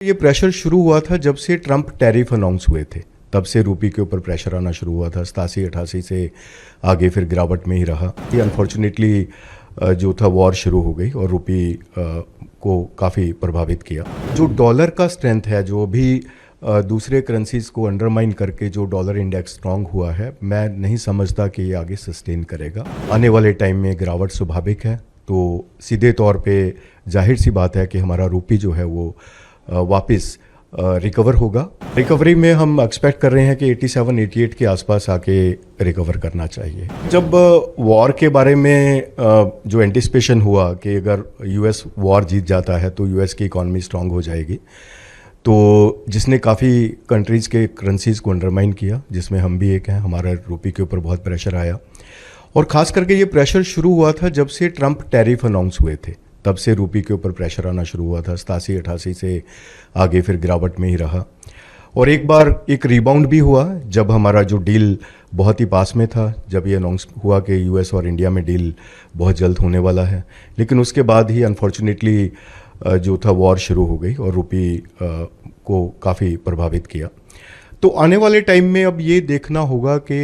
ये प्रेशर शुरू हुआ था जब से ट्रंप टैरिफ अनाउंस हुए थे, तब से रूपी के ऊपर प्रेशर आना शुरू हुआ था। 87-88 से आगे फिर गिरावट में ही रहा। ये अनफॉर्चुनेटली जो था वॉर शुरू हो गई और रूपी को काफ़ी प्रभावित किया। जो डॉलर का स्ट्रेंथ है, जो अभी दूसरे करेंसीज को अंडरमाइन करके जो डॉलर इंडेक्स स्ट्रांग हुआ है, मैं नहीं समझता कि ये आगे सस्टेन करेगा। आने वाले टाइम में गिरावट स्वाभाविक है, तो सीधे तौर पे जाहिर सी बात है कि हमारा रूपी जो है वो वापस रिकवर होगा। रिकवरी में हम एक्सपेक्ट कर रहे हैं कि 87-88 के आसपास आके रिकवर करना चाहिए। जब वॉर के बारे में जो एंटिसिपेशन हुआ कि अगर यूएस वॉर जीत जाता है तो यूएस की इकॉनमी स्ट्रांग हो जाएगी, तो जिसने काफ़ी कंट्रीज़ के करेंसीज़ को अंडरमाइन किया, जिसमें हम भी एक हैं। हमारा रूपी के ऊपर बहुत प्रेशर आया और ख़ास करके ये प्रेशर शुरू हुआ था जब से ट्रंप टैरिफ अनाउंस हुए थे, तब से रूपी के ऊपर प्रेशर आना शुरू हुआ था। 87-88 से आगे फिर गिरावट में ही रहा और एक बार एक रिबाउंड भी हुआ जब हमारा जो डील बहुत ही पास में था, जब ये अनाउंस हुआ कि यूएस और इंडिया में डील बहुत जल्द होने वाला है। लेकिन उसके बाद ही अनफॉर्चुनेटली जो था वॉर शुरू हो गई और रूपी को काफ़ी प्रभावित किया। तो आने वाले टाइम में अब ये देखना होगा कि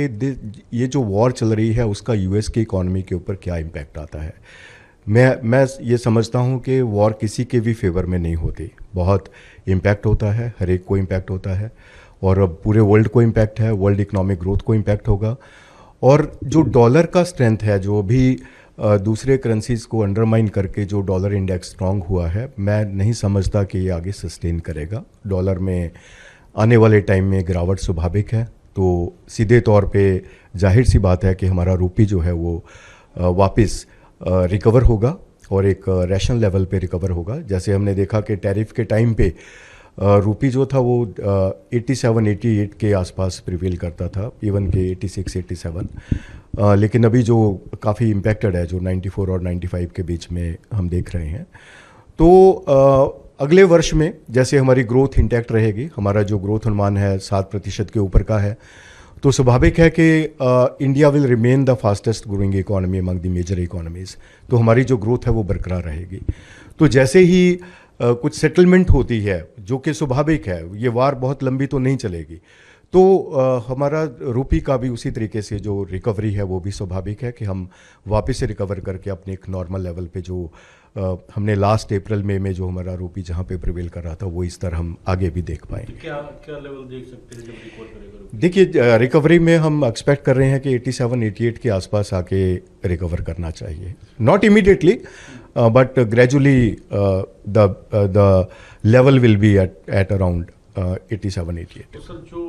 ये जो वॉर चल रही है उसका यूएस की इकॉनमी के ऊपर क्या इम्पैक्ट आता है। मैं ये समझता हूँ कि वॉर किसी के भी फेवर में नहीं होती, बहुत इम्पैक्ट होता है, हर एक को इम्पैक्ट होता है और अब पूरे वर्ल्ड को इम्पैक्ट है, वर्ल्ड इकोनॉमिक ग्रोथ को इम्पैक्ट होगा। और जो डॉलर का स्ट्रेंथ है, जो अभी दूसरे करेंसीज को अंडरमाइन करके जो डॉलर इंडेक्स स्ट्रांग हुआ है, मैं नहीं समझता कि ये आगे सस्टेन करेगा। डॉलर में आने वाले टाइम में गिरावट स्वाभाविक है, तो सीधे तौर पे जाहिर सी बात है कि हमारा रूपी जो है वो वापस रिकवर होगा और एक रैशनल लेवल पे रिकवर होगा। जैसे हमने देखा कि टैरिफ के टाइम पे रूपी जो था वो 87-88 के आसपास प्रिवेल करता था, इवन के 86-87, लेकिन अभी जो काफ़ी इम्पैक्टेड है, जो 94 और 95 के बीच में हम देख रहे हैं। तो अगले वर्ष में जैसे हमारी ग्रोथ इंटैक्ट रहेगी, हमारा जो ग्रोथ अनुमान है 7% के ऊपर का है, तो स्वाभाविक है कि India will remain the fastest growing economy among the major economies, तो हमारी जो ग्रोथ है वो बरकरार रहेगी। तो जैसे ही कुछ सेटलमेंट होती है, जो कि स्वाभाविक है, ये वार बहुत लंबी तो नहीं चलेगी, तो हमारा रूपी का भी उसी तरीके से जो रिकवरी है वो भी स्वाभाविक है कि हम वापस से रिकवर करके अपने एक नॉर्मल लेवल पे जो हमने लास्ट अप्रैल में जो हमारा रूपी जहाँ पे प्रिवेल कर रहा था, वो इस तरह हम आगे भी देख पाएँ। क्या लेवल देख सकते हैं जब रिकवर करेगा? देखिए, रिकवरी में हम एक्सपेक्ट कर रहे हैं कि 87-88 के आसपास आके रिकवर करना चाहिए। Not immediately but gradually the level will be at around 87-88। तो सर, जो